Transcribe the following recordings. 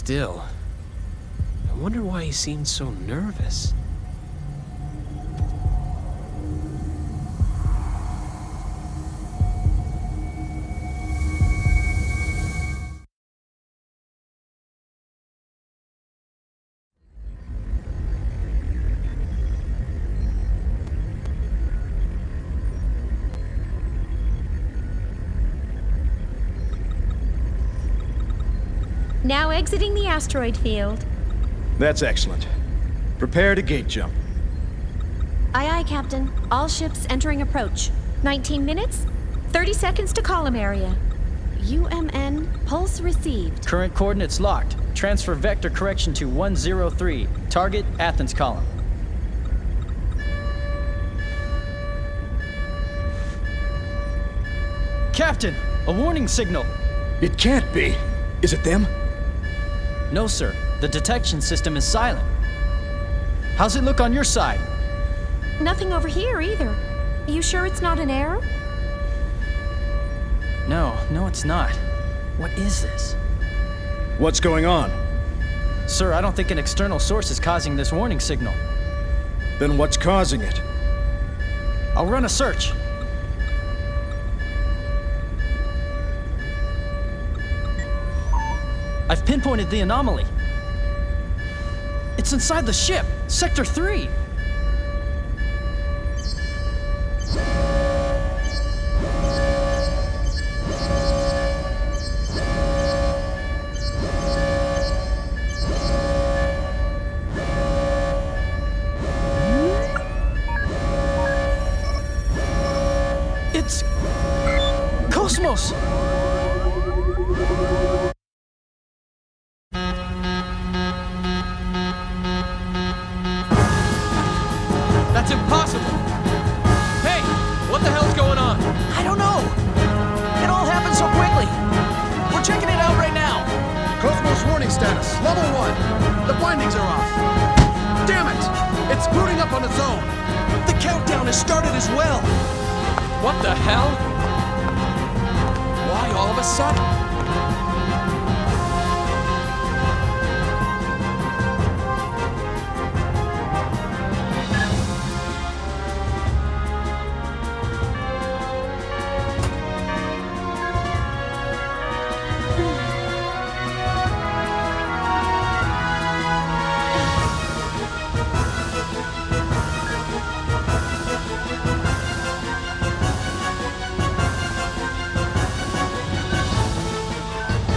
still. I wonder why he seemed so nervous. Now exiting the asteroid field. That's excellent. Prepare to gate jump. Aye, aye, Captain. All ships entering approach. 19 minutes, 30 seconds to column area. UMN, pulse received. Current coordinates locked. Transfer vector correction to 103. Target, Athens column. Captain, a warning signal. It can't be. Is it them? No, sir. The detection system is silent. How's it look on your side? Nothing over here either. You sure it's not an error? No, it's not. What is this? What's going on? Sir, I don't think an external source is causing this warning signal. Then what's causing it? I'll run a search. I've pinpointed the anomaly. It's inside the ship, Sector 3. It's Cosmos! That's impossible! Hey! What the hell's going on? I don't know. It all happened so quickly. We're checking it out right now. Cosmos warning status, level 1. The bindings are off. Damn it! It's booting up on its own. The countdown has started as well. What the hell? Why all of a sudden?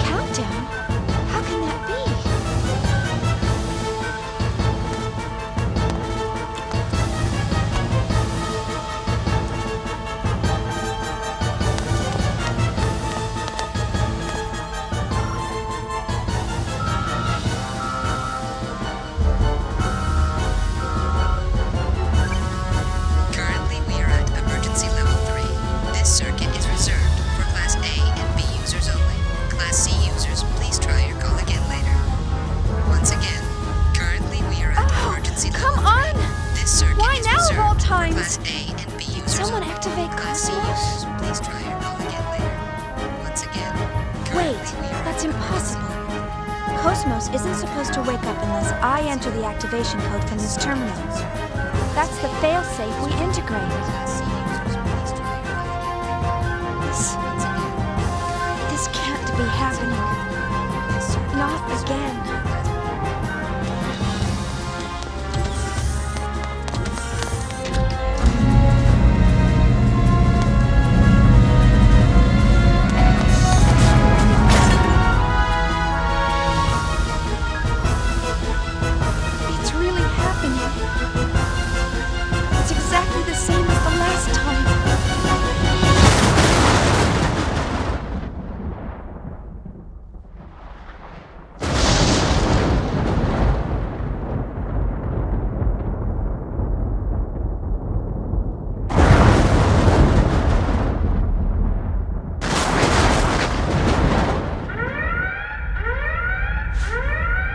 Countdown? How can that be? Currently, we are at emergency level 3. This circuit is reserved for Class A and B users only. Class C users, please try your call again later. Once again, currently we are at Oh, emergency come level 3. on! This circuit Why is now of reserved all for times? Class A and B users Someone only. activate Class C Cosmos? users, please try your call again later. Once again, Wait, currently we are that's at emergency impossible. Cosmos isn't supposed to wake up unless I enter the activation code from this terminal. That's the failsafe we integrated. Class C users, please try your call again later. This, Once again, this can't be happening. this circuit Not is reserved again. for Class It's really happening. It's exactly the same as the last time.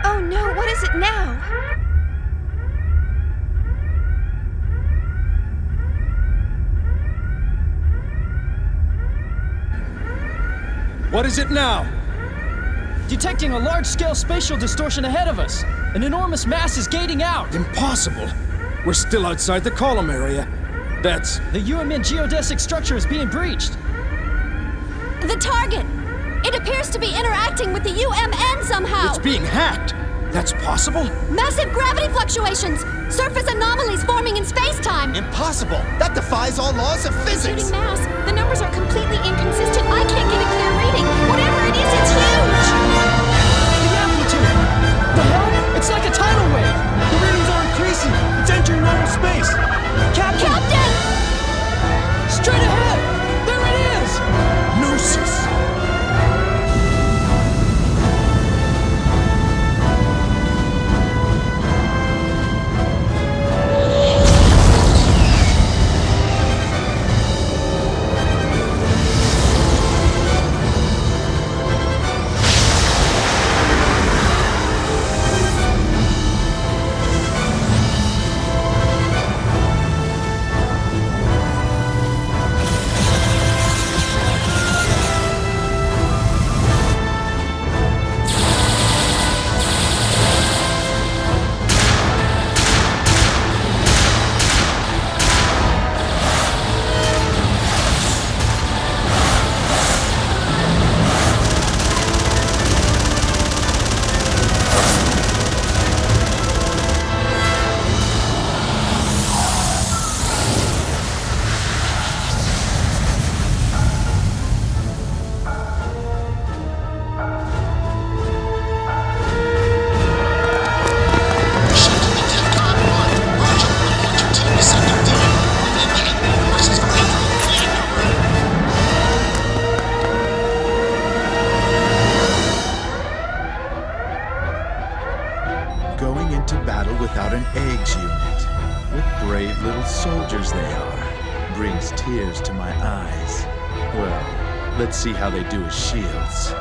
Oh no, what is it now? What is it now? detecting a large-scale spatial distortion ahead of us. An enormous mass is gating out. Impossible. We're still outside the column area. That's... The UMN geodesic structure is being breached. The target! It appears to be interacting with the UMN somehow! It's being hacked. That's possible? Massive gravity fluctuations! Surface anomalies forming in space-time! Impossible! That defies all laws of physics! Shooting mass. The numbers are completely inconsistent. I can't get a clear reading. Whatever it is, it's huge! The amplitude! The hell? It's like a tidal wave! The readings are increasing. It's entering normal space. Captain! Captain! Straight ahead! There it is! Gnosis. Going into battle without an eggs unit. What brave little soldiers they are. Brings tears to my eyes. Well, let's see how they do as shields.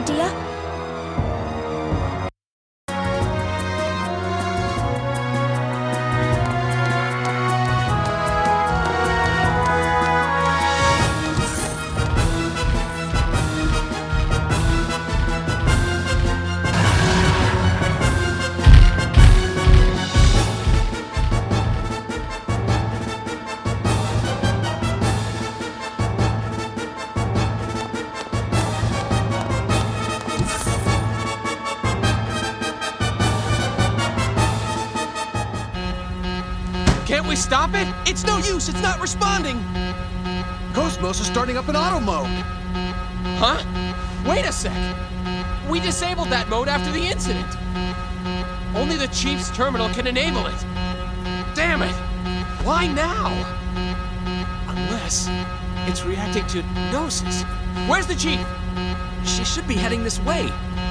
idea? Can't we stop it? It's no use, it's not responding! Cosmos is starting up in auto mode. Huh? Wait a sec. We disabled that mode after the incident. Only the Chief's terminal can enable it. Damn it! Why now? Unless it's reacting to Gnosis. Where's the Chief? She should be heading this way,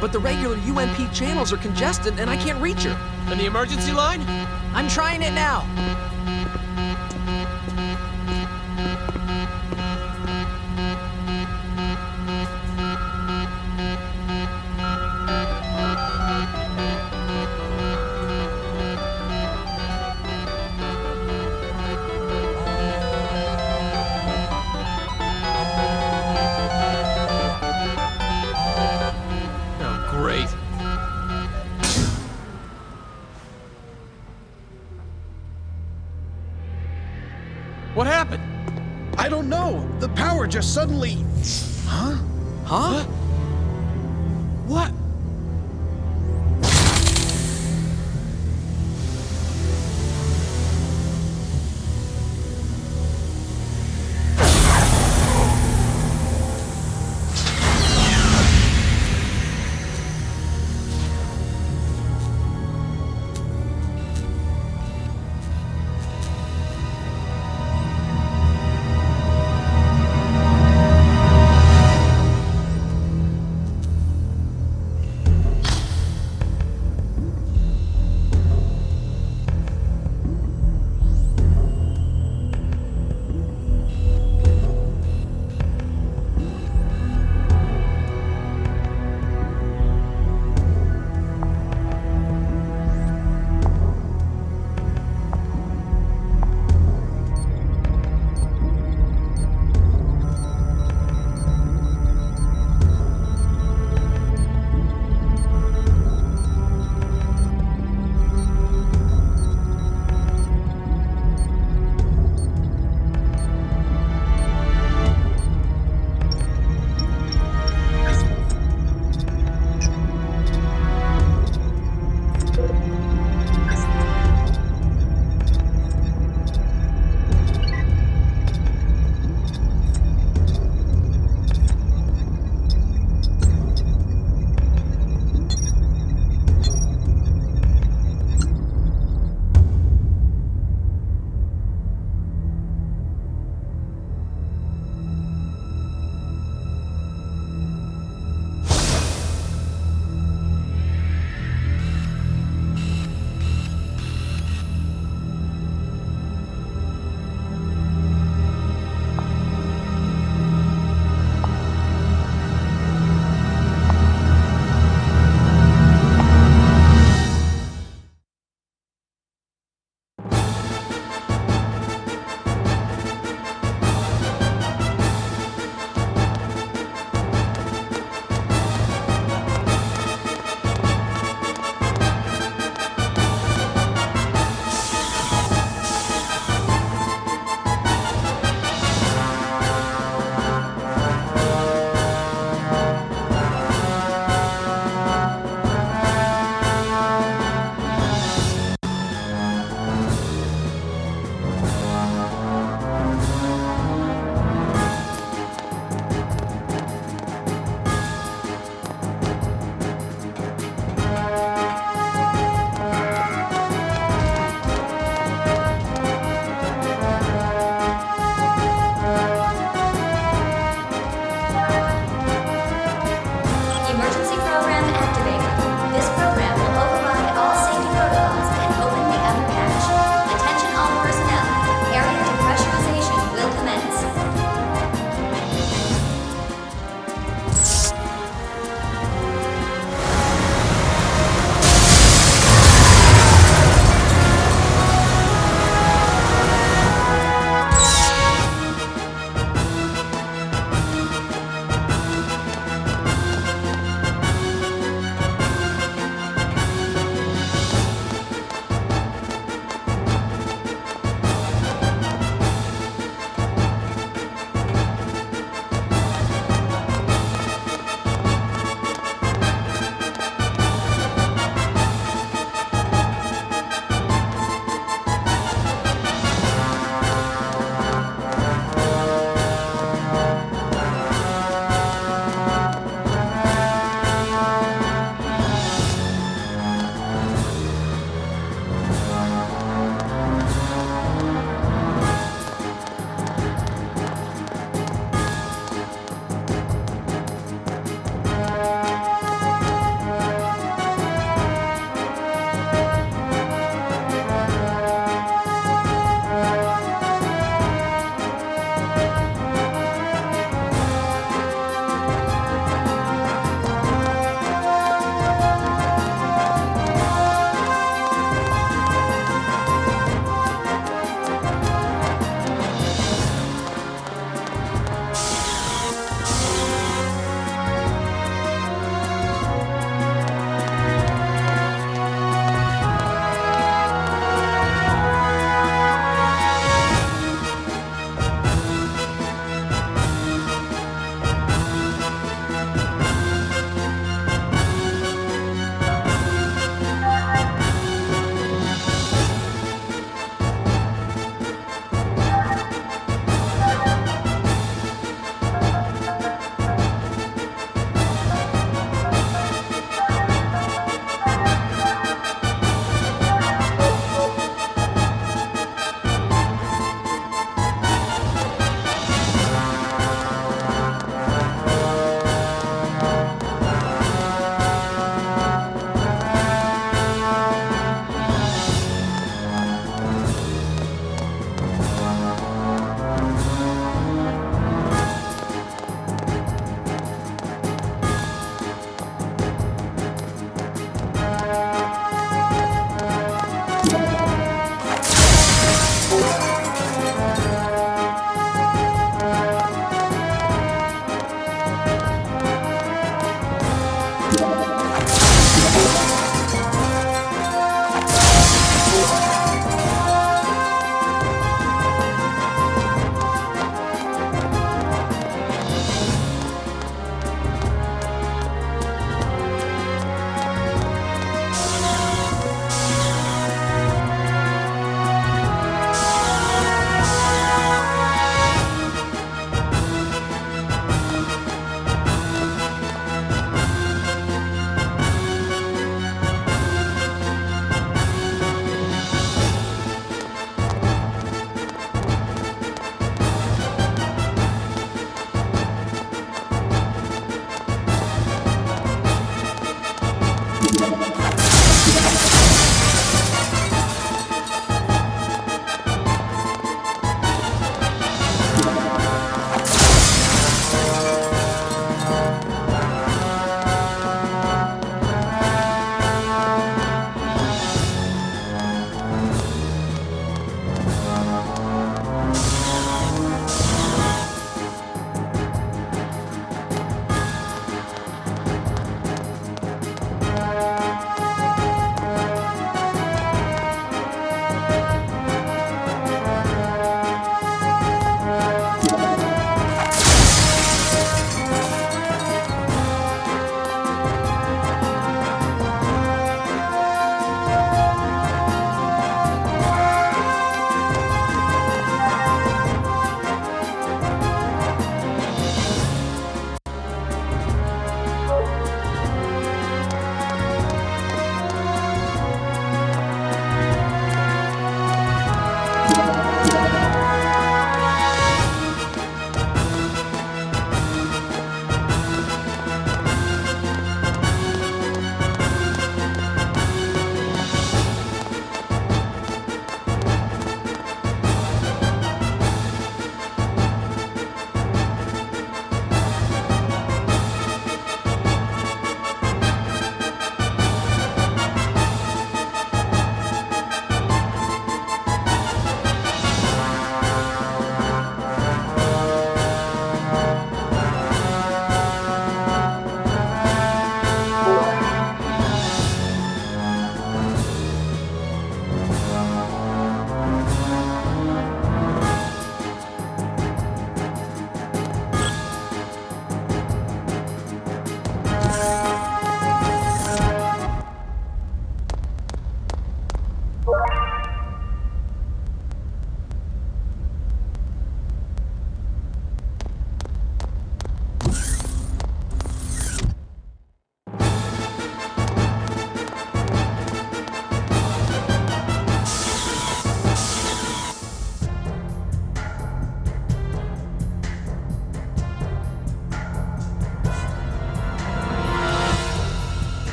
but the regular UMP channels are congested and I can't reach her. And the emergency line? I'm trying it now. Oh, great. What happened? I don't know. The power just suddenly... Huh? Huh? What?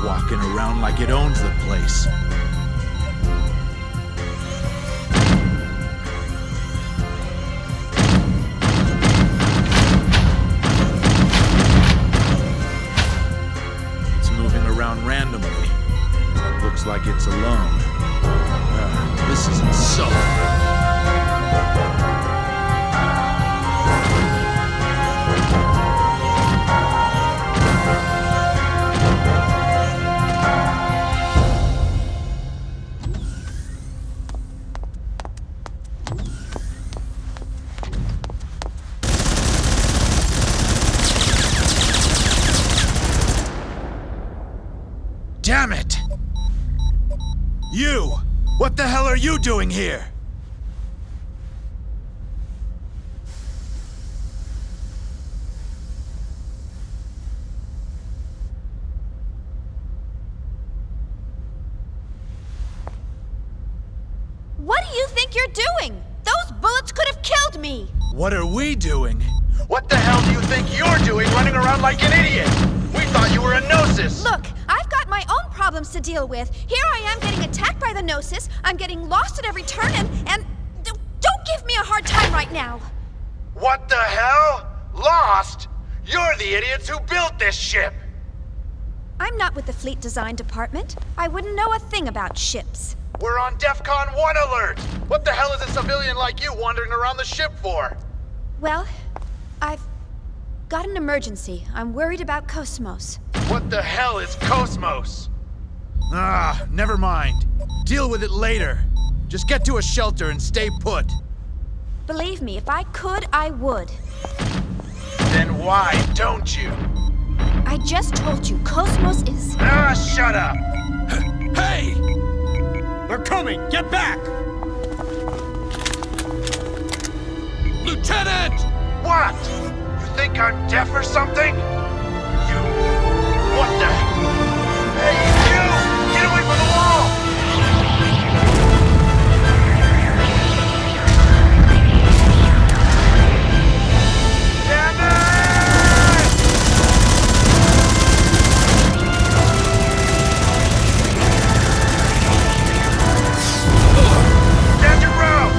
walking around like it owns the place. It's moving around randomly. Looks like it's alone. This isn't so. Damn it! You! What the hell are you doing here? What do you think you're doing? Those bullets could have killed me! What are we doing? What the hell do you think you're doing running around like an idiot? We thought you were a Gnosis! Look, I've got my own problems to deal with. Here I am getting attacked by the Gnosis. I'm getting lost at every turn and don't give me a hard time right now. What the hell? Lost? You're the idiots who built this ship! I'm not with the fleet design department. I wouldn't know a thing about ships. We're on DEFCON 1 alert! What the hell is a civilian like you wandering around the ship for? Well, I've got an emergency. I'm worried about Cosmos. What the hell is Cosmos? Ah, never mind. Deal with it later. Just get to a shelter and stay put. Believe me, if I could, I would. Then why don't you? I just told you, Cosmos is... Ah, shut up! Hey! They're coming! Get back! Lieutenant! What? You think I'm deaf or something? You... What the... Hey, you! Get away from the wall! Damn it! Stand your ground!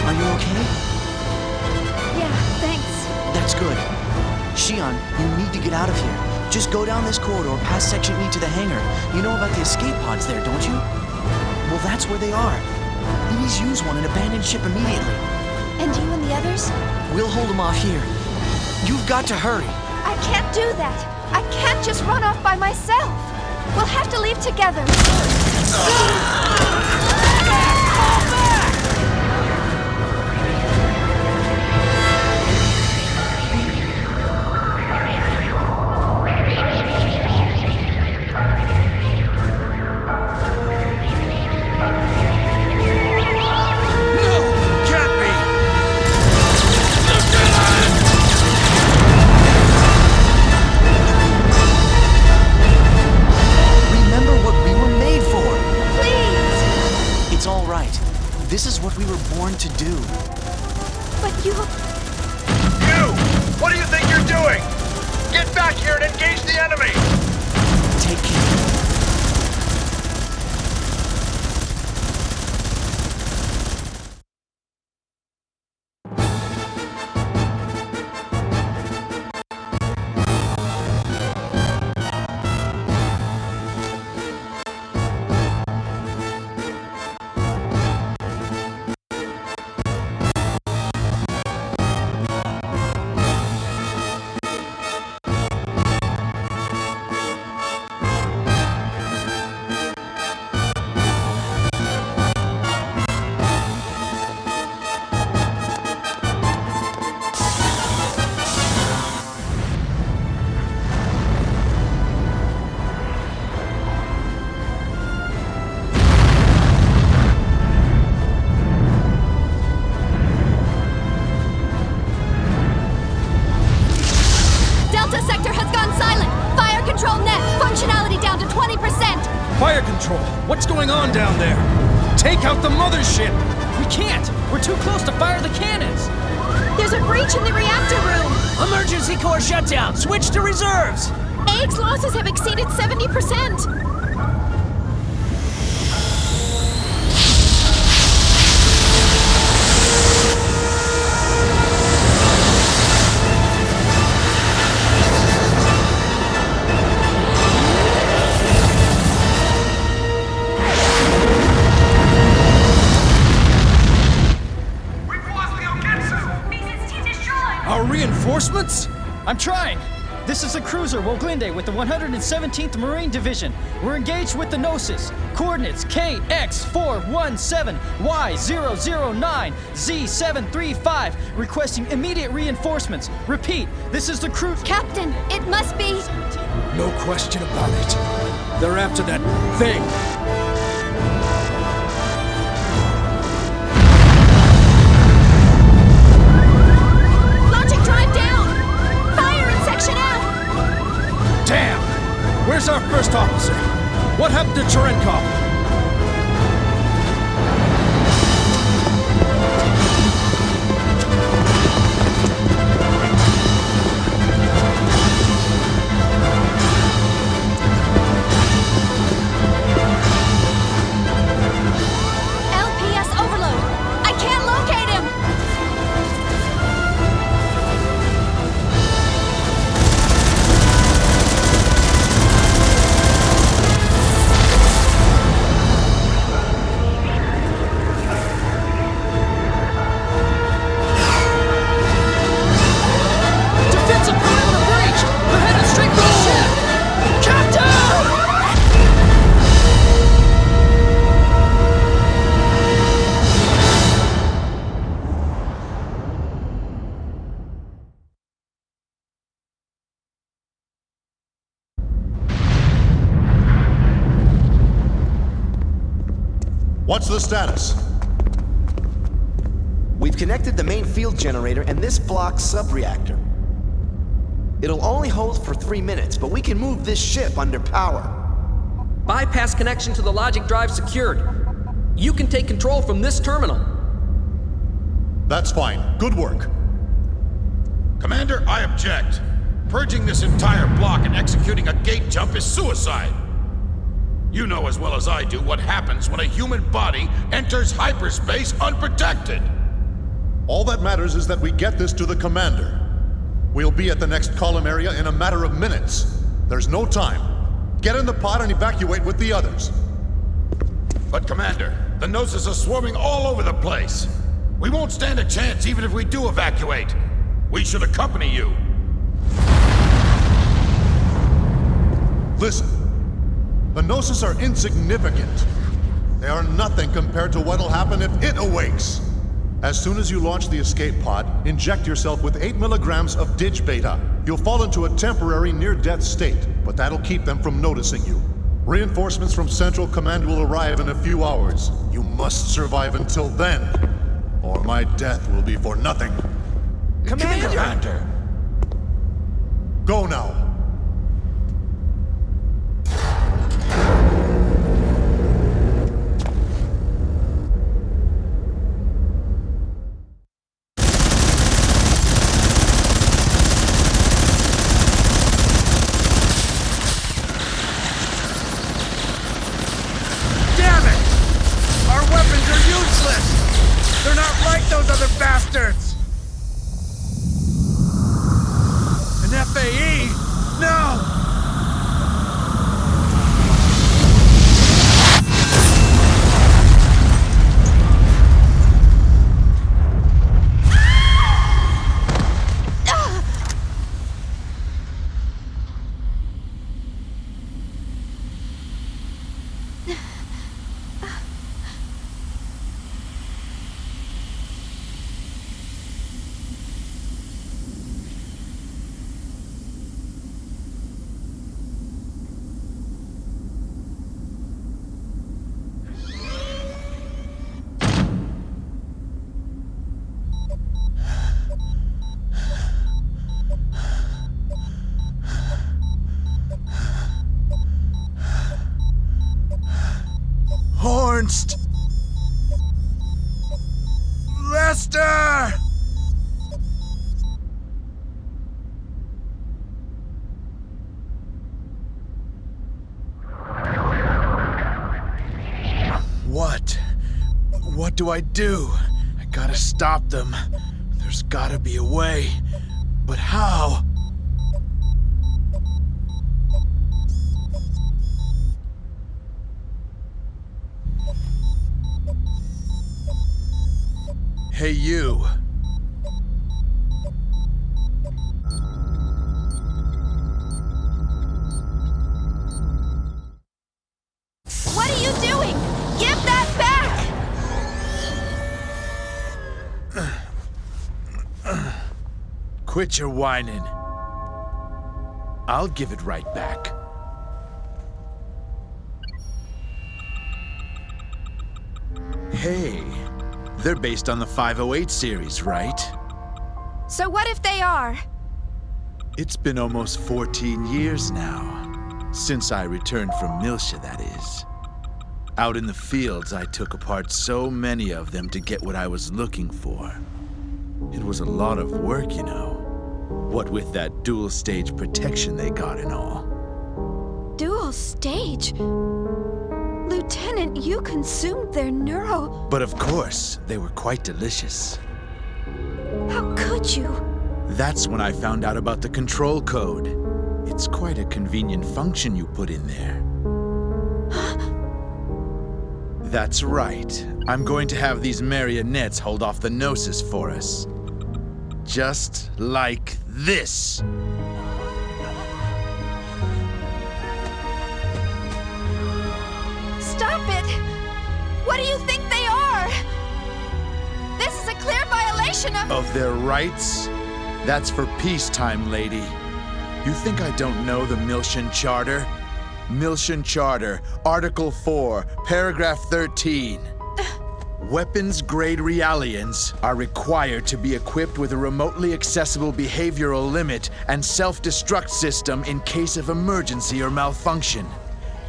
Are you okay? Yeah, thanks. That's good. Shion, you need to get out of here. Just go down this corridor past Section E to the hangar. You know about the escape pods there, don't you? Well, that's where they are. Please use one and abandon ship immediately. And you and the others? We'll hold them off here. You've got to hurry. I can't do that. I can't just run off by myself. We'll have to leave together. Can't be! Remember what we were made for. Please! It's all right. This is what we were born to do. But you... You! What do you think you're doing? Get back here and engage the enemy! Take care. Fire control! What's going on down there? Take out the mothership! We can't! We're too close to fire the cannons! There's a breach in the reactor room! Emergency core shutdown! Switch to reserves! AX losses have exceeded 70%! Our reinforcements? I'm trying! This is the cruiser Woglinde with the 117th Marine Division. We're engaged with the Gnosis. Coordinates KX417Y009 Z735. Requesting immediate reinforcements. Repeat, this is the crew. Captain, it must be... No question about it. They're after that thing. Logic drive down! Fire in Section F! Damn! Where's our first officer? What happened to Cherenkov? LPS overload! I can't locate him! Defensive perimeter breached! They're headed straight for the ship! Captain! What's the status? We've connected the main field generator and this block's sub-reactor. It'll only hold for 3 minutes, but we can move this ship under power. Bypass connection to the logic drive secured. You can take control from this terminal. That's fine. Good work. Commander, I object. Purging this entire block and executing a gate jump is suicide. You know as well as I do what happens when a human body enters hyperspace unprotected. All that matters is that we get this to the commander. We'll be at the next column area in a matter of minutes. There's no time. Get in the pod and evacuate with the others. But Commander, the Gnosis are swarming all over the place. We won't stand a chance even if we do evacuate. We should accompany you. Listen. The Gnosis are insignificant. They are nothing compared to what'll happen if it awakes. As soon as you launch the escape pod, inject yourself with 8 milligrams of Dig-Beta. You'll fall into a temporary near-death state, but that'll keep them from noticing you. Reinforcements from Central Command will arrive in a few hours. You must survive until then, or my death will be for nothing. Commander! Go now. They're not like those other bastards! An FAE? No! Ernst! Lester! What do I do? I gotta stop them. There's gotta be a way. But how? Hey, you. What are you doing? Give that back! Quit your whining. I'll give it right back. Hey, they're based on the 508 series, right? So what if they are? It's been almost 14 years now, since I returned from Milsha, that is. Out in the fields, I took apart so many of them to get what I was looking for. It was a lot of work, you know. What with that dual-stage protection they got and all. Dual stage? Lieutenant, you consumed their neuro... But of course, they were quite delicious. How could you? That's when I found out about the control code. It's quite a convenient function you put in there. That's right. I'm going to have these marionettes hold off the Gnosis for us. Just like this. Stop it! What do you think they are? This is a clear violation Of their rights? That's for peacetime, lady. You think I don't know the Milshan Charter? Milshan Charter, Article 4, Paragraph 13. Weapons-grade Realians are required to be equipped with a remotely accessible behavioral limit and self-destruct system in case of emergency or malfunction.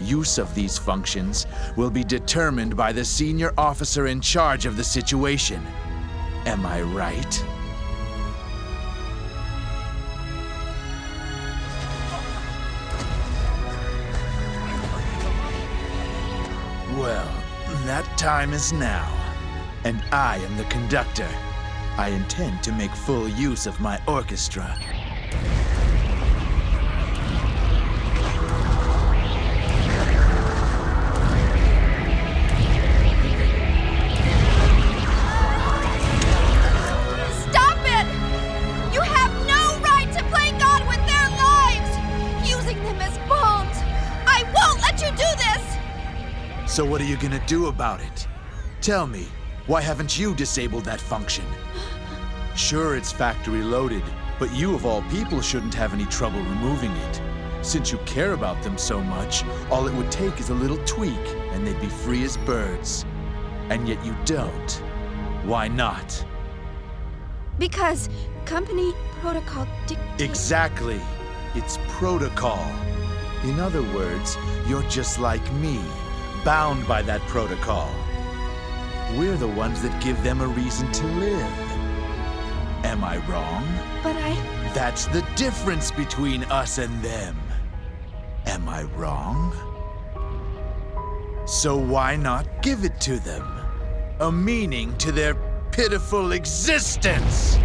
Use of these functions will be determined by the senior officer in charge of the situation. Am I right? Well, that time is now, and I am the conductor. I intend to make full use of my orchestra. Stop it! You have no right to play God with their lives! Using them as pawns! I won't let you do this! So what are you gonna do about it? Tell me, why haven't you disabled that function? Sure, it's factory loaded, but you of all people shouldn't have any trouble removing it. Since you care about them so much, all it would take is a little tweak, and they'd be free as birds. And yet you don't. Why not? Because company protocol dictates... Exactly. It's protocol. In other words, you're just like me, bound by that protocol. We're the ones that give them a reason to live. Am I wrong? But That's the difference between us and them. Am I wrong? So why not give it to them? A meaning to their pitiful existence!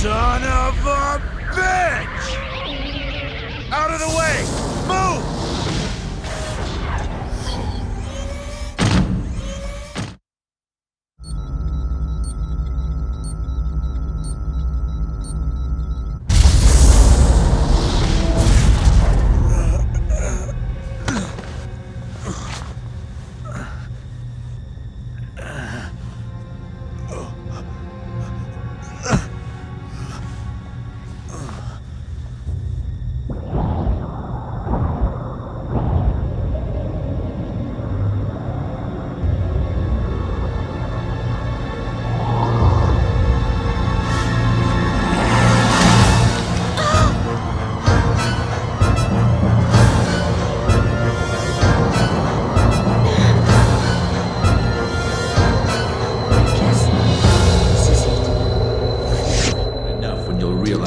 Son of a bitch! Out of the way! Move!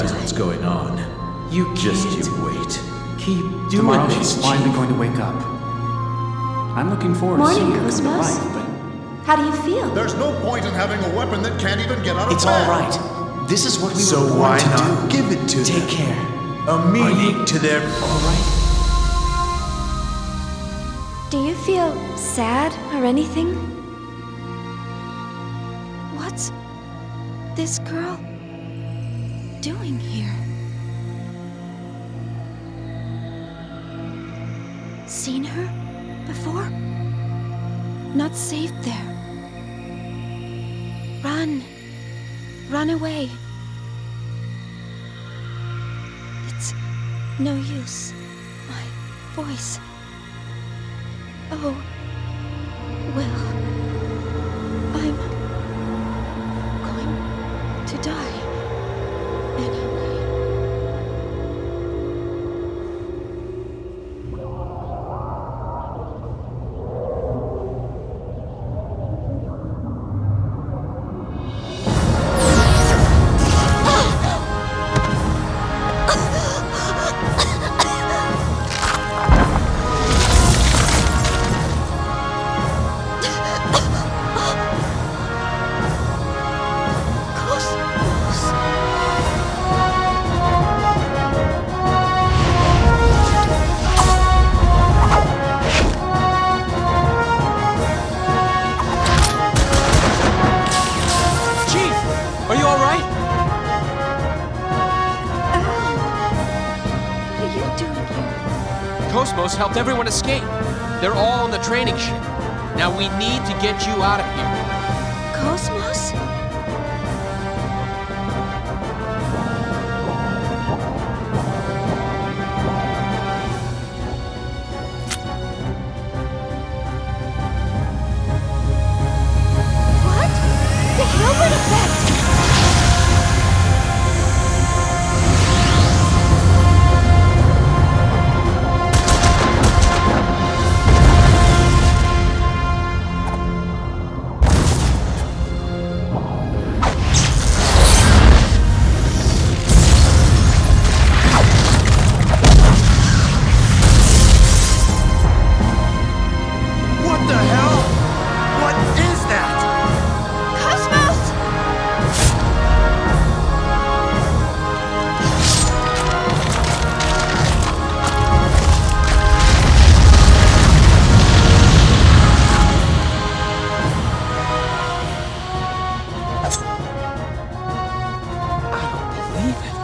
realize what's going on. You wait. Keep doing Tomorrow this, she's finally Chief. going to wake up. I'm looking forward to Morning, seeing her come to Cosmos. life, but How do you feel? There's no point in having a weapon that can't even get out of It's bed. all right. This is what we So were born why to not do. give it to Take them? care. A meaning to their... All right. Do you feel sad or anything? What's this girl doing here? Seen her before? Not safe there. Run. Run away. It's no use. My voice. Oh, well, I'm going to die anyway. Chief, are you all right? What are you doing here? Cosmos helped everyone escape. They're all on the training ship. Now we need to get you out of here. Cosmos? What? The Hilbert effect! What the hell? What is that? Cosmos! I don't believe it.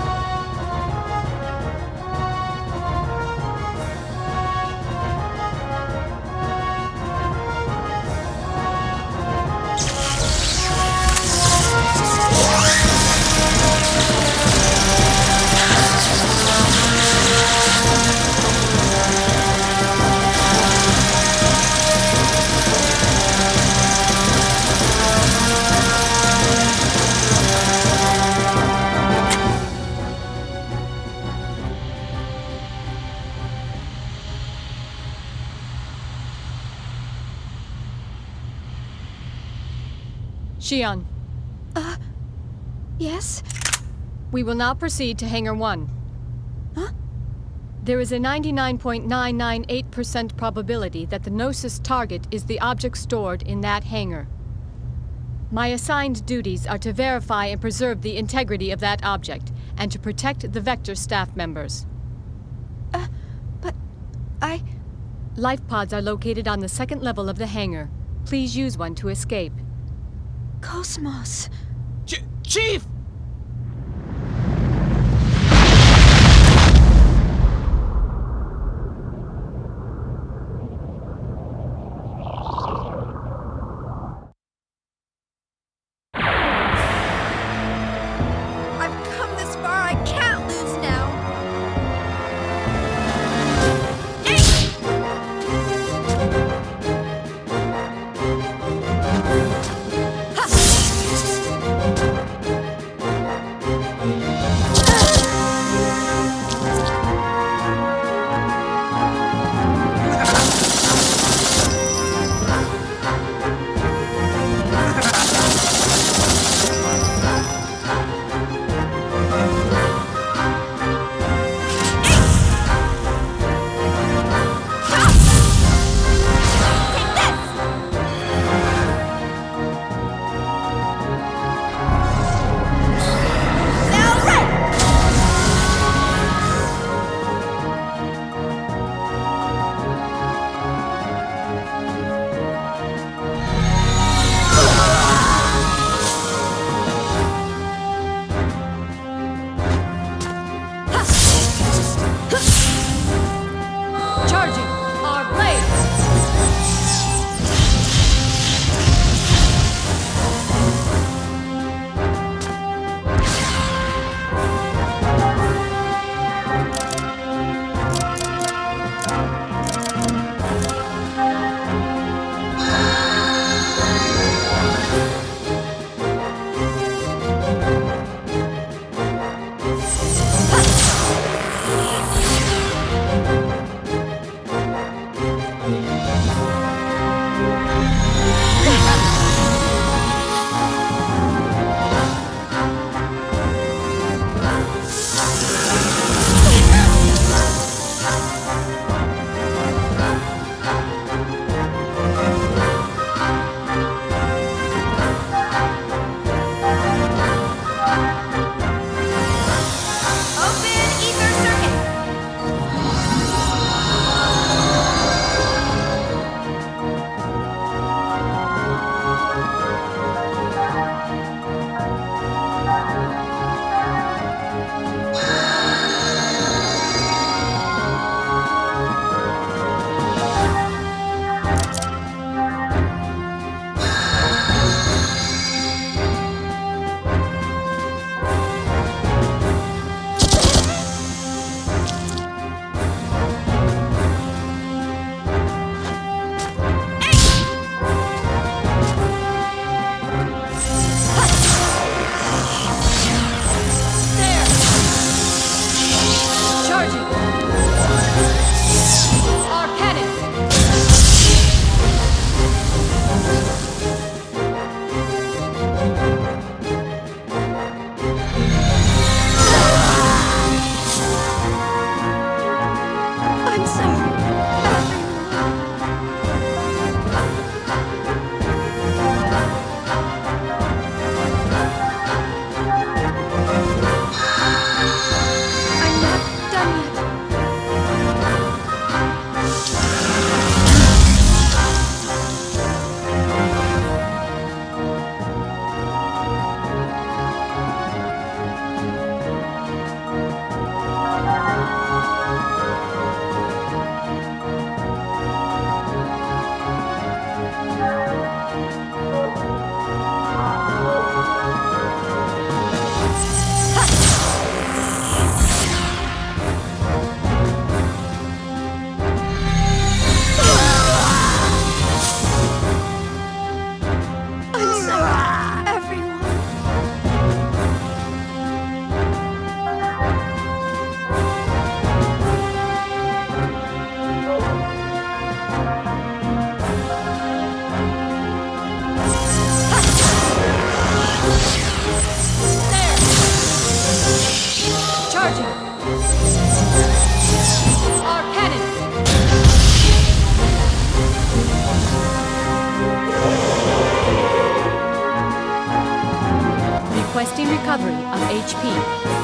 Shion, Yes? we will now proceed to Hangar 1. Huh? There is a 99.998% probability that the Gnosis target is the object stored in that hangar. My assigned duties are to verify and preserve the integrity of that object, and to protect the Vector staff members. But I... Life pods are located on the second level of the hangar. Please use one to escape. Cosmos. Chief! I've come this far, I can't lose now. Our cannon! Requesting recovery of HP.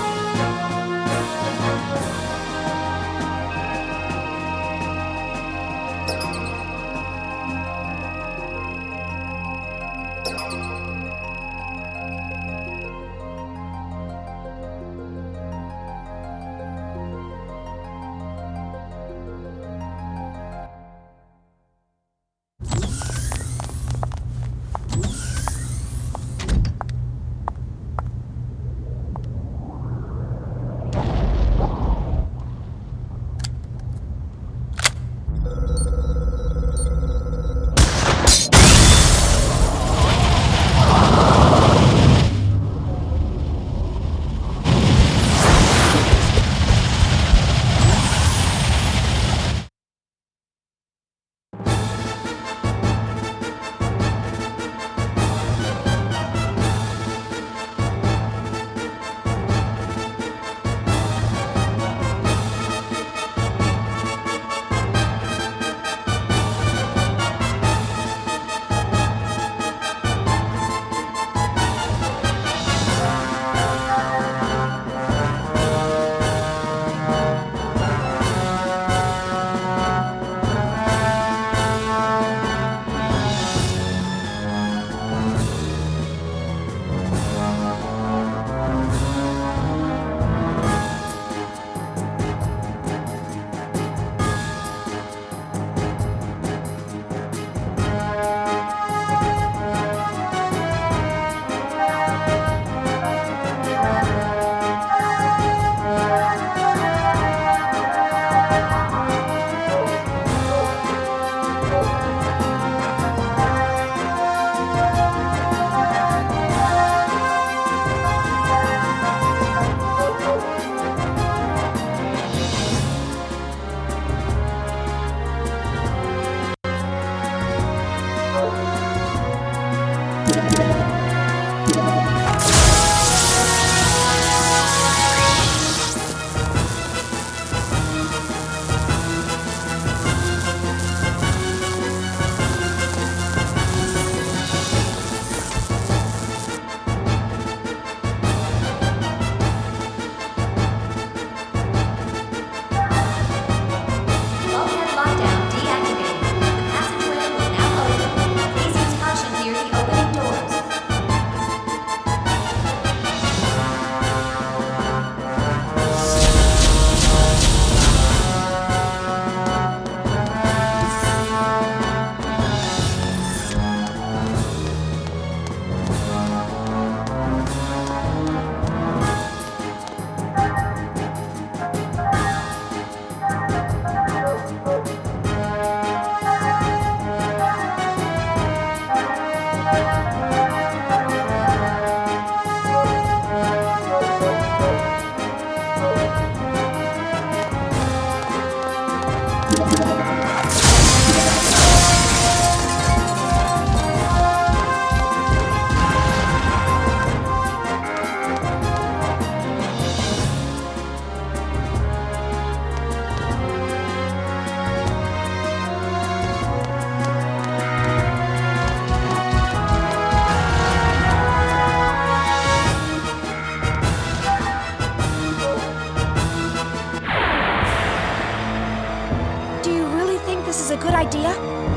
idea?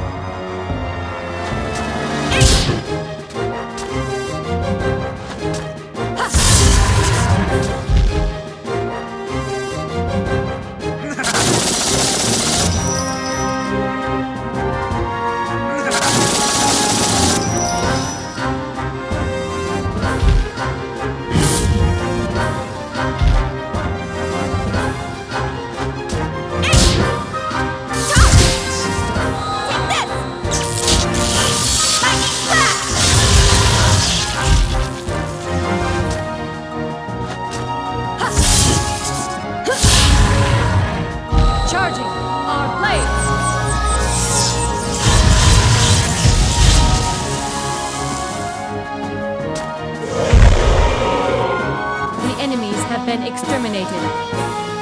Charging our blades! The enemies have been exterminated.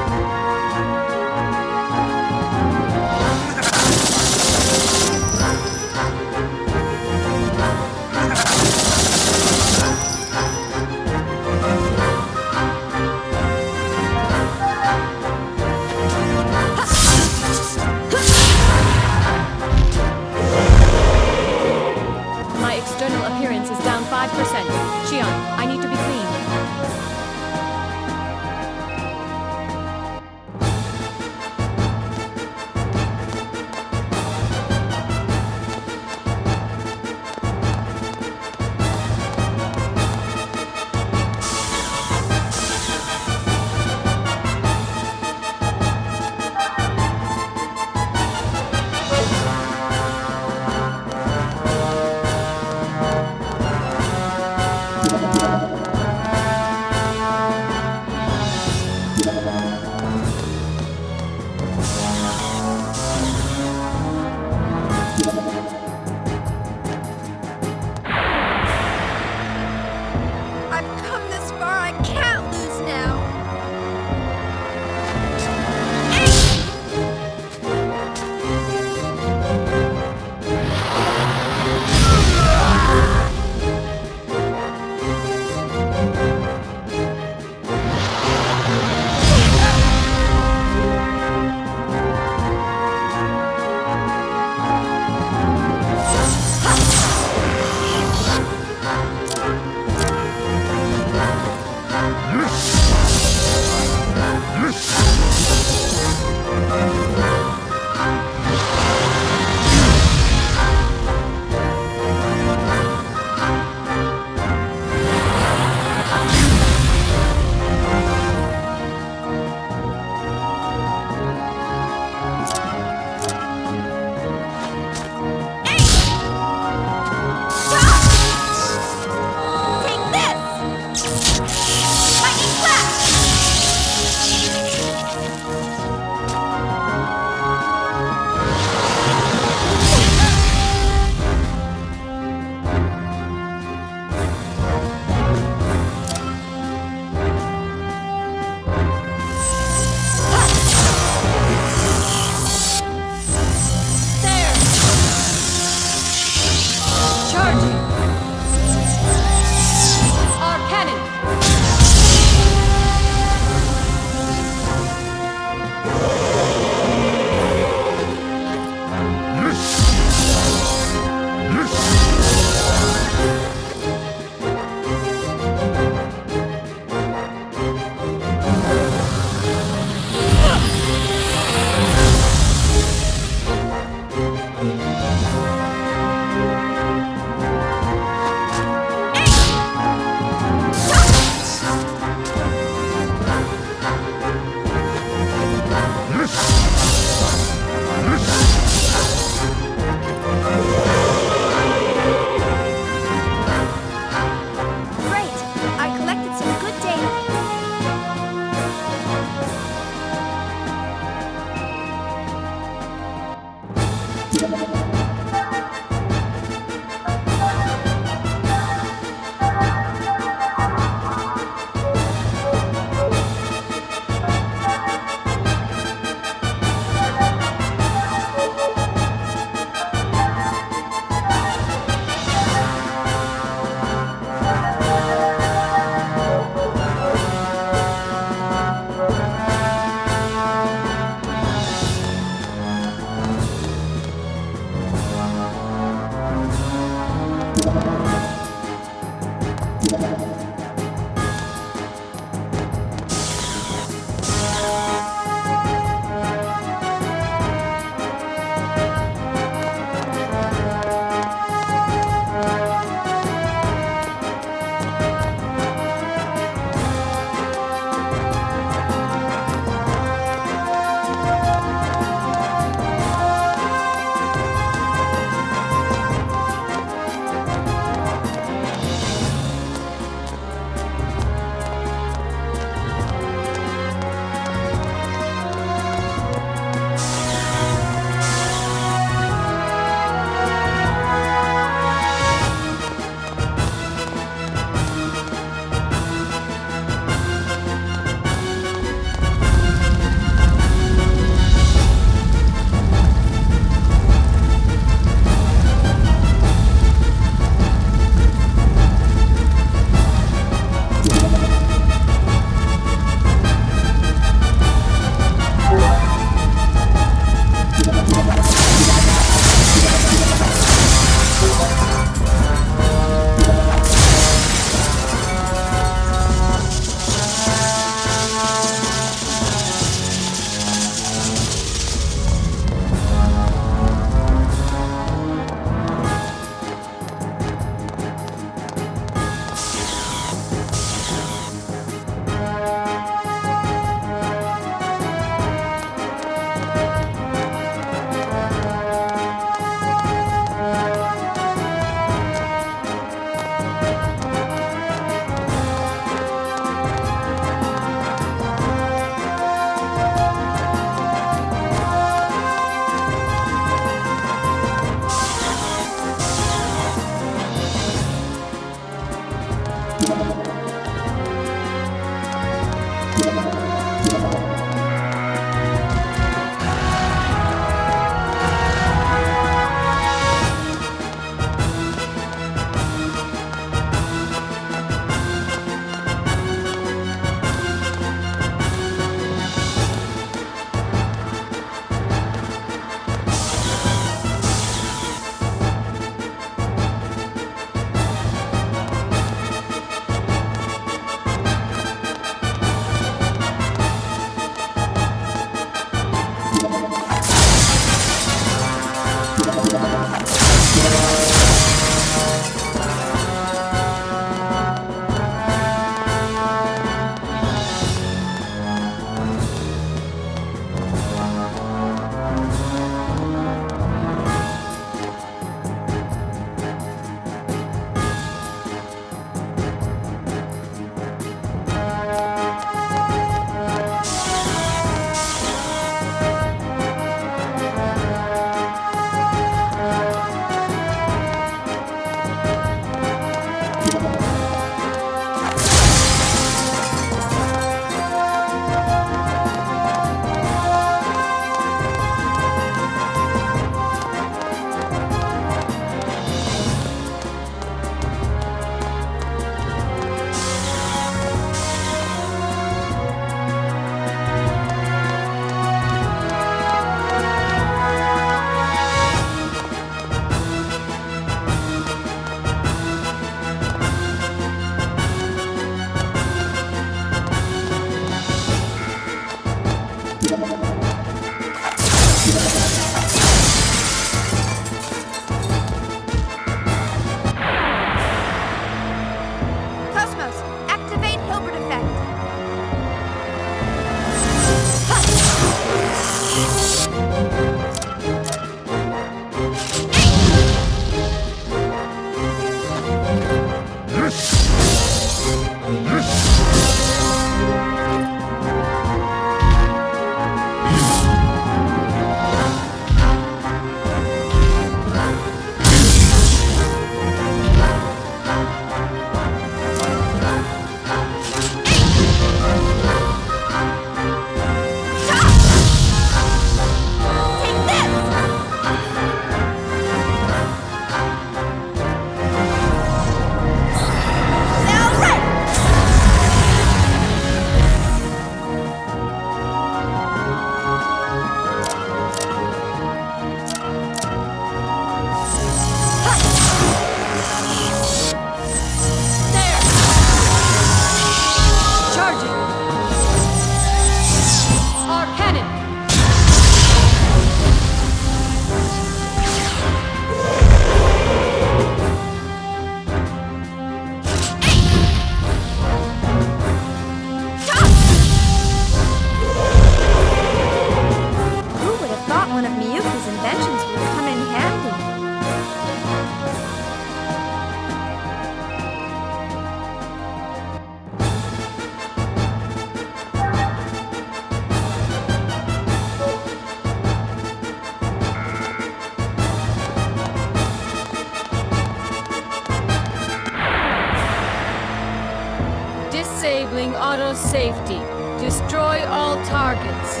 safety. Destroy all targets.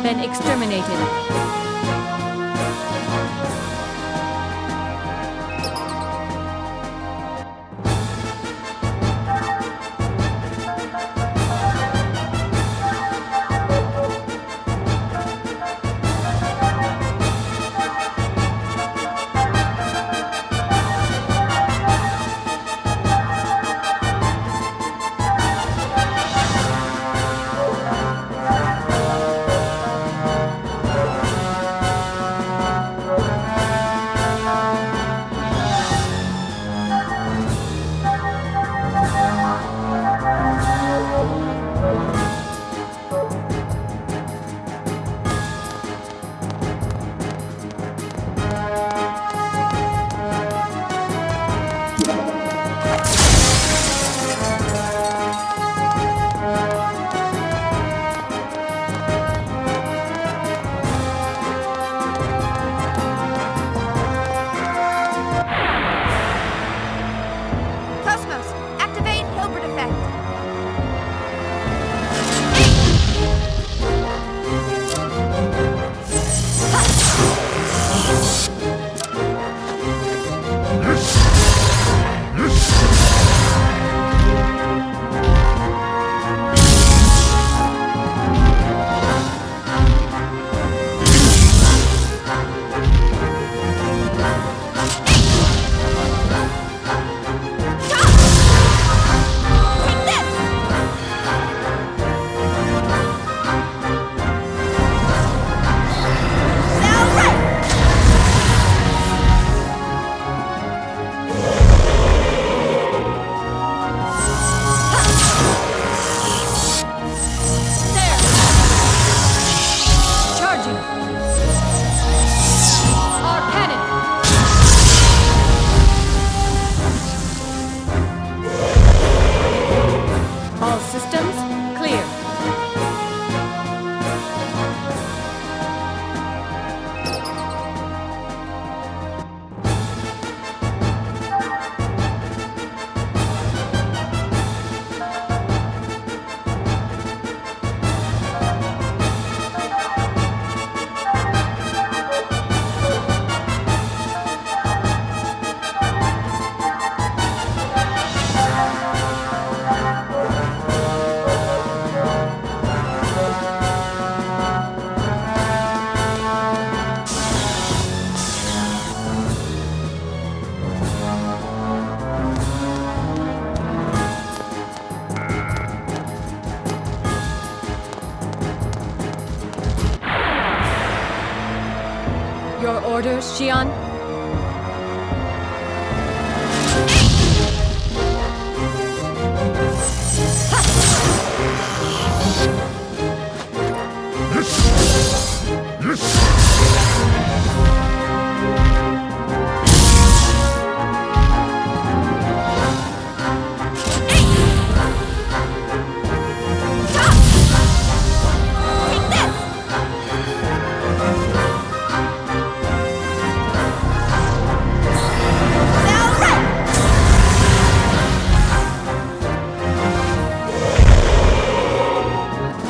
Been exterminated. orders, Xian?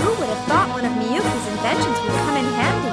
Who would have thought one of Miyuki's inventions would come in handy?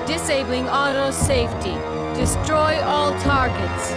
Disabling auto safety. Destroy all targets.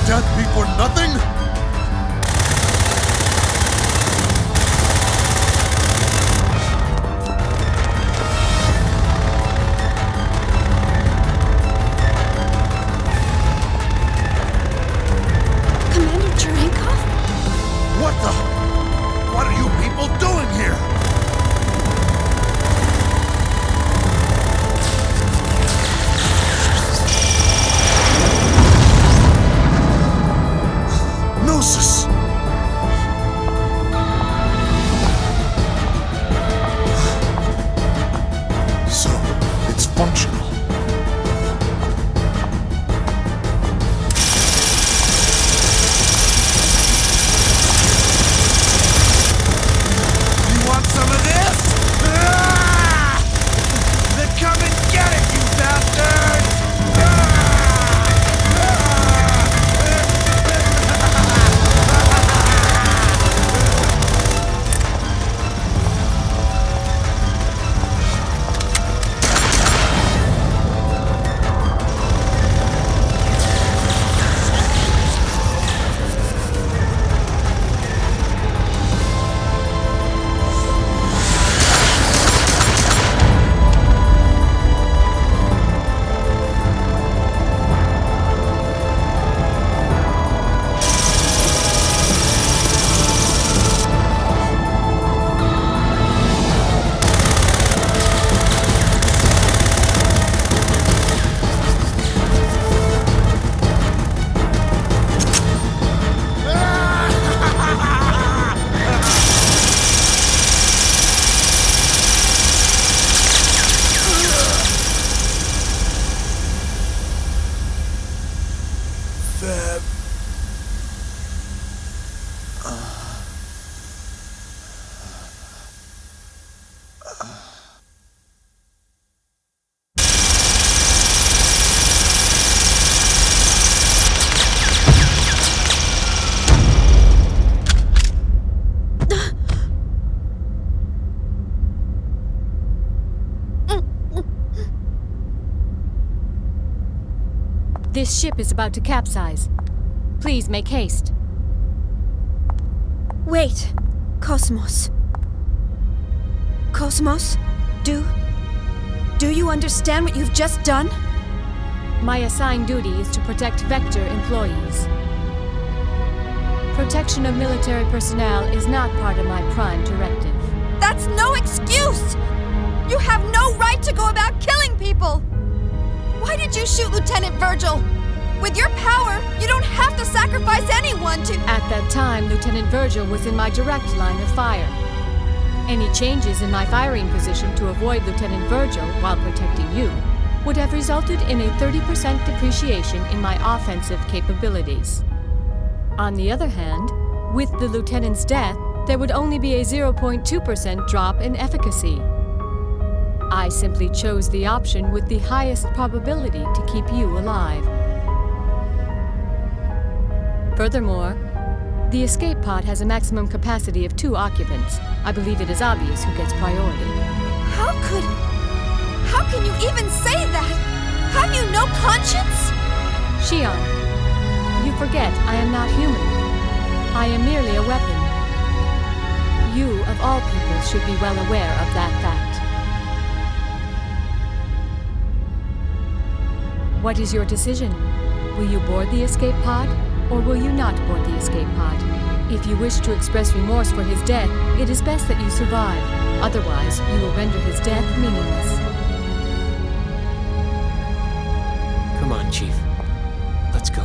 death be for nothing? Commander Cherenkov? What are you people doing here? Gnosis! So, it's functional. You want some of this? Ah! Then come and get it, you bastards! This ship is about to capsize. Please make haste. Wait, Cosmos. Cosmos, do you understand what you've just done? My assigned duty is to protect Vector employees. Protection of military personnel is not part of my prime directive. That's no excuse! You have no right to go about killing people! Why did you shoot Lieutenant Virgil? With your power, you don't have to sacrifice anyone to— At that time, Lieutenant Virgil was in my direct line of fire. Any changes in my firing position to avoid Lieutenant Virgil while protecting you would have resulted in a 30% depreciation in my offensive capabilities. On the other hand, with the Lieutenant's death, there would only be a 0.2% drop in efficacy. I simply chose the option with the highest probability to keep you alive. Furthermore, the escape pod has a maximum capacity of 2 occupants. I believe it is obvious who gets priority. How can you even say that? Have you no conscience? Shion, you forget I am not human. I am merely a weapon. You, of all people, should be well aware of that fact. What is your decision? Will you board the escape pod, or will you not board the escape pod? If you wish to express remorse for his death, it is best that you survive. Otherwise, you will render his death meaningless. Come on, Chief. Let's go.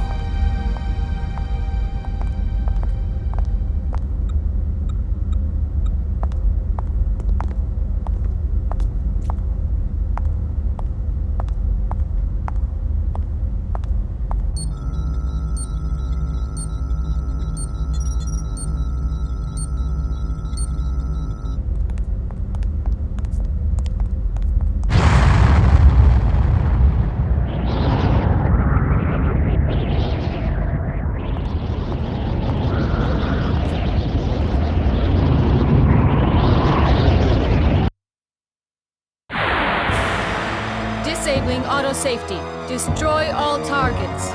Disabling auto safety. Destroy all targets.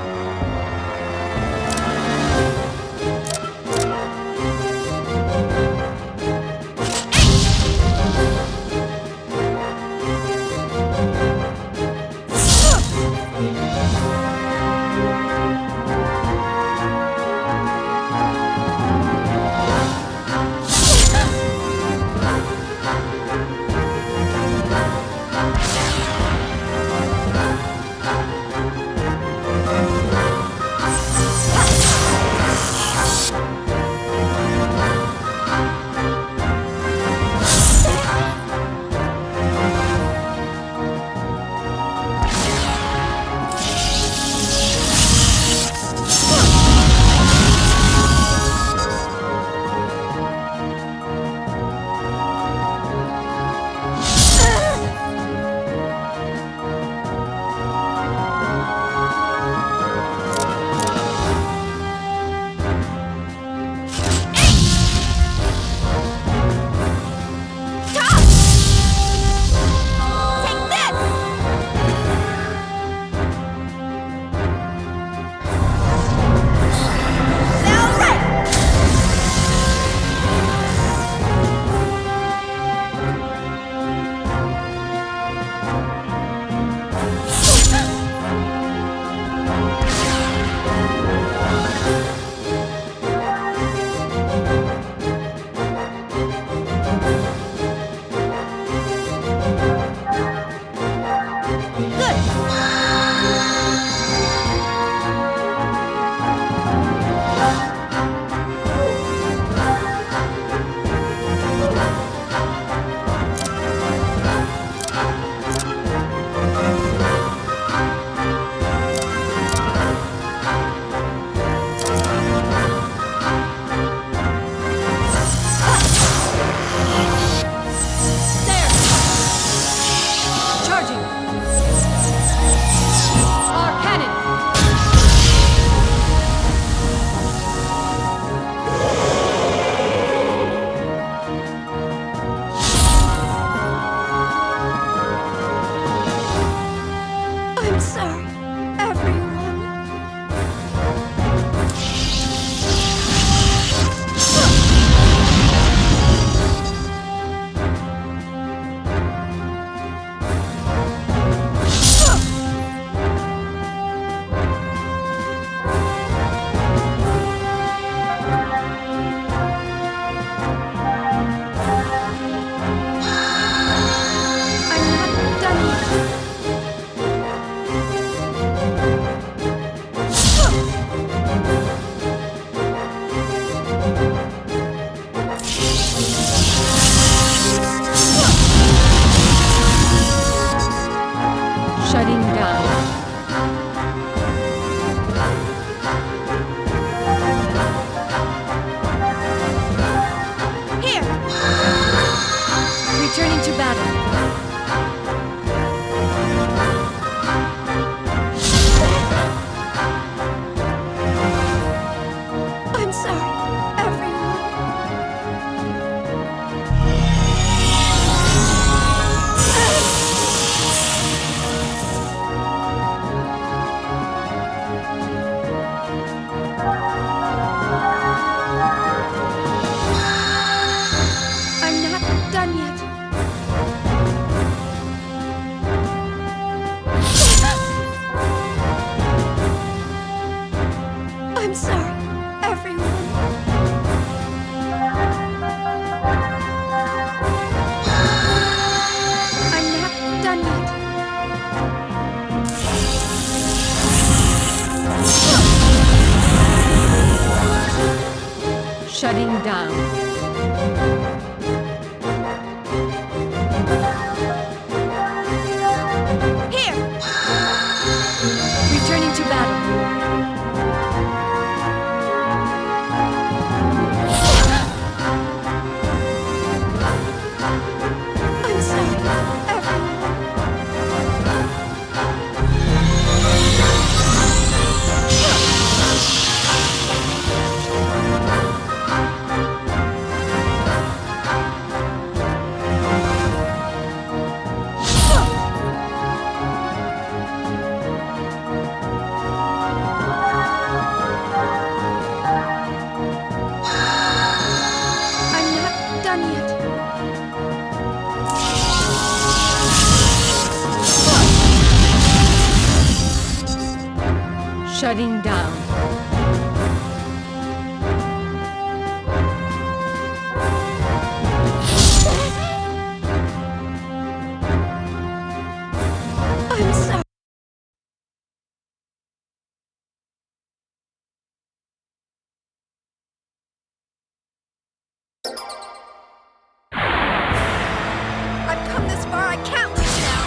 Shutting down. Here! Returning to battle. I'm sorry, everyone. I'm not done yet. Shutting down. I'm sorry. I've come this far, I can't lose now.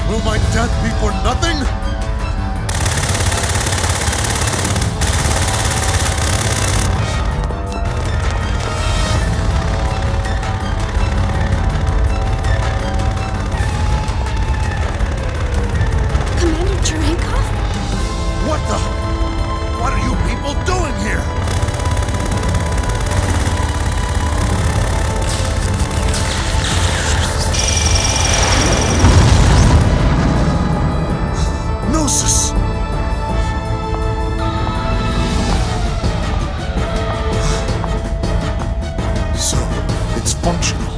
Will my death be for nothing? Commander Cherenkov? What the? What are you people doing here? Gnosis! So, it's functional.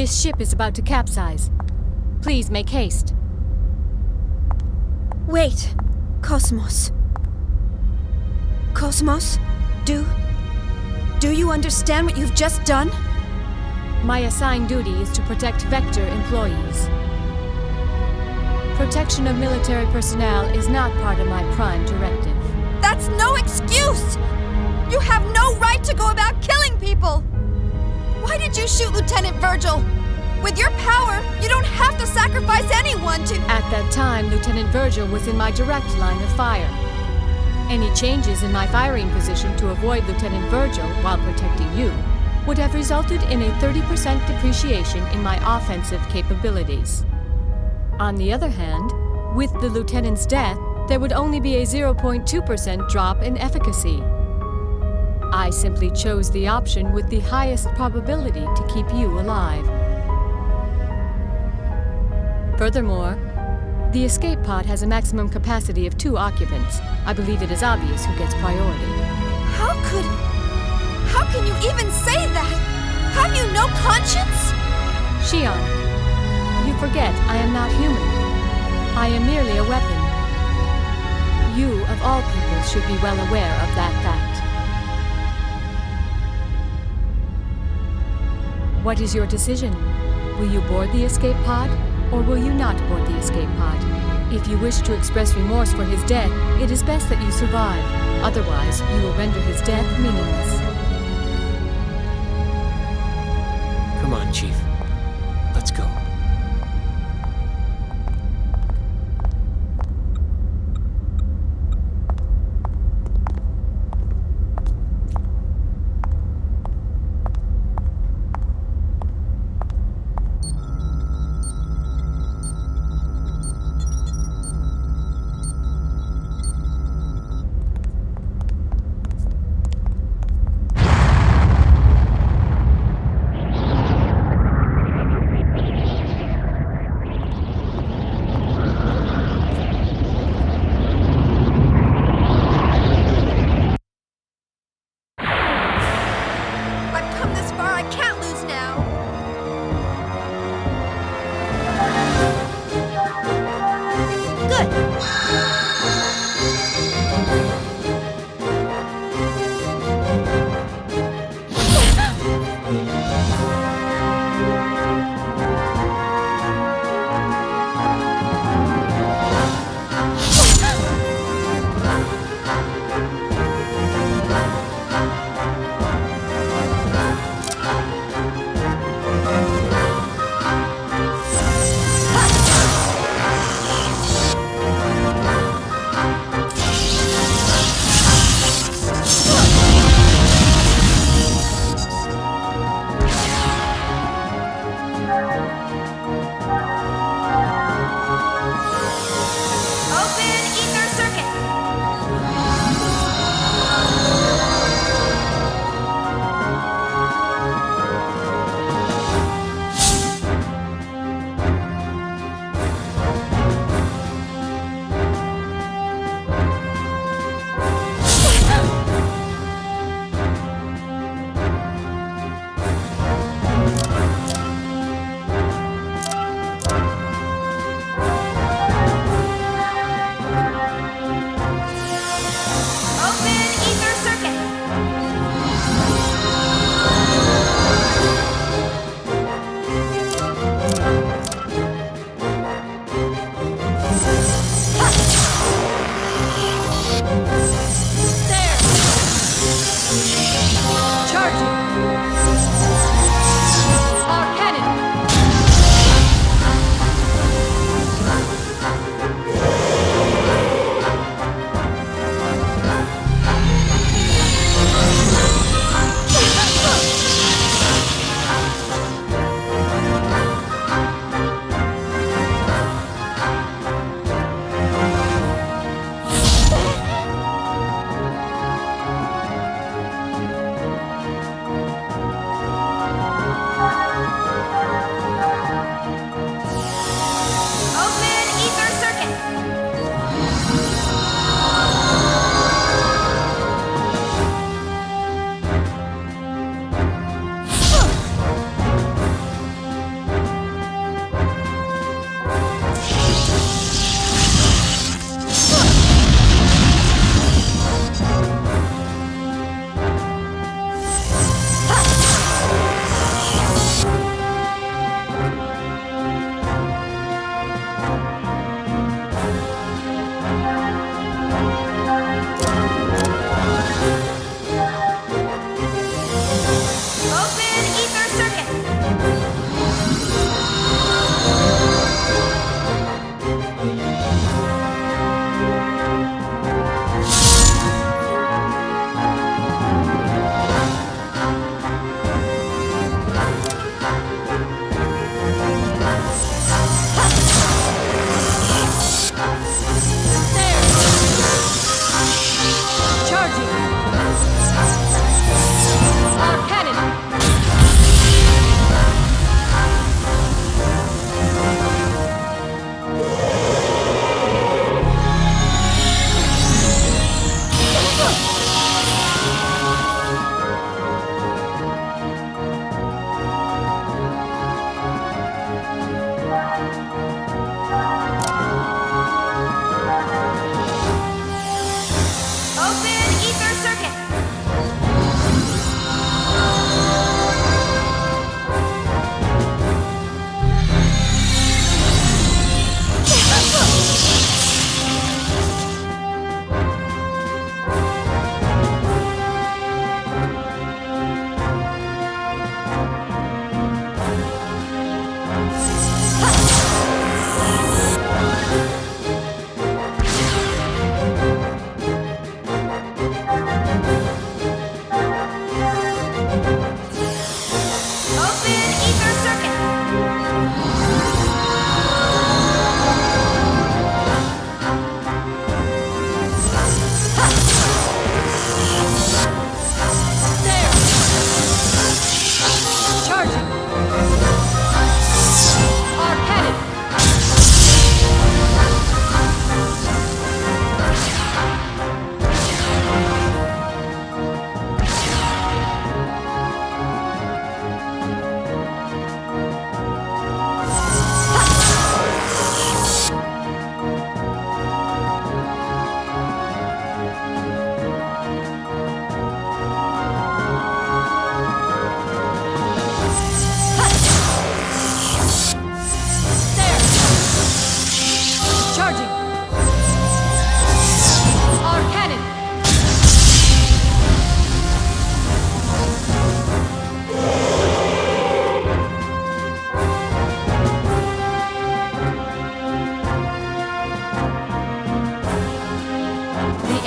This ship is about to capsize. Please make haste. Wait, Cosmos. Cosmos, do you understand what you've just done? My assigned duty is to protect Vector employees. Protection of military personnel is not part of my prime directive. That's no excuse! You have no right to go about killing people! Why did you shoot Lieutenant Virgil? With your power, you don't have to sacrifice anyone to— At that time, Lieutenant Virgil was in my direct line of fire. Any changes in my firing position to avoid Lieutenant Virgil while protecting you would have resulted in a 30% depreciation in my offensive capabilities. On the other hand, with the Lieutenant's death, there would only be a 0.2% drop in efficacy. I simply chose the option with the highest probability to keep you alive. Furthermore, the escape pod has a maximum capacity of 2 occupants. I believe it is obvious who gets priority. How can you even say that? Have you no conscience? Shion, you forget I am not human. I am merely a weapon. You, of all people, should be well aware of that fact. What is your decision? Will you board the escape pod, or will you not board the escape pod? If you wish to express remorse for his death, it is best that you survive. Otherwise, you will render his death meaningless. Come on, Chief. Let's go.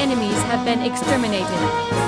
enemies have been exterminated.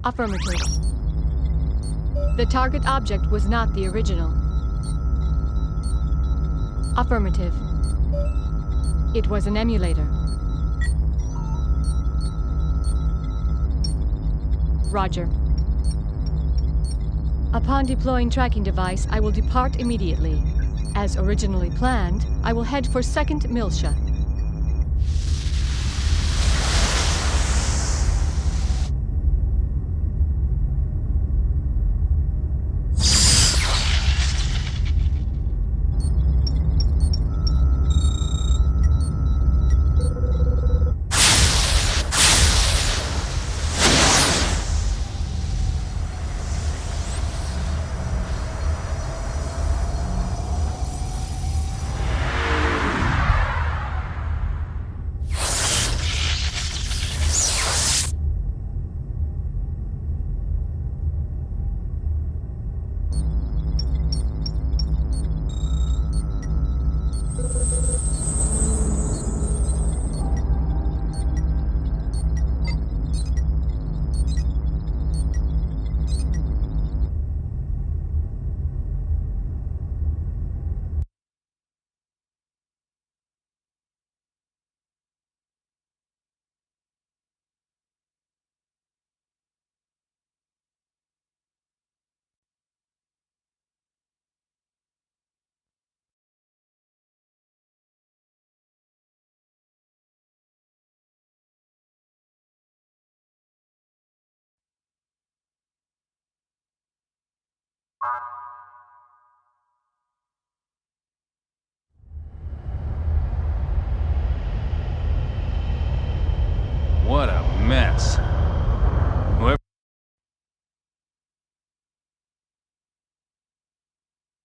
Affirmative. The target object was not the original. Affirmative. It was an emulator. Roger. Upon deploying tracking device, I will depart immediately. As originally planned, I will head for 2nd Miltia.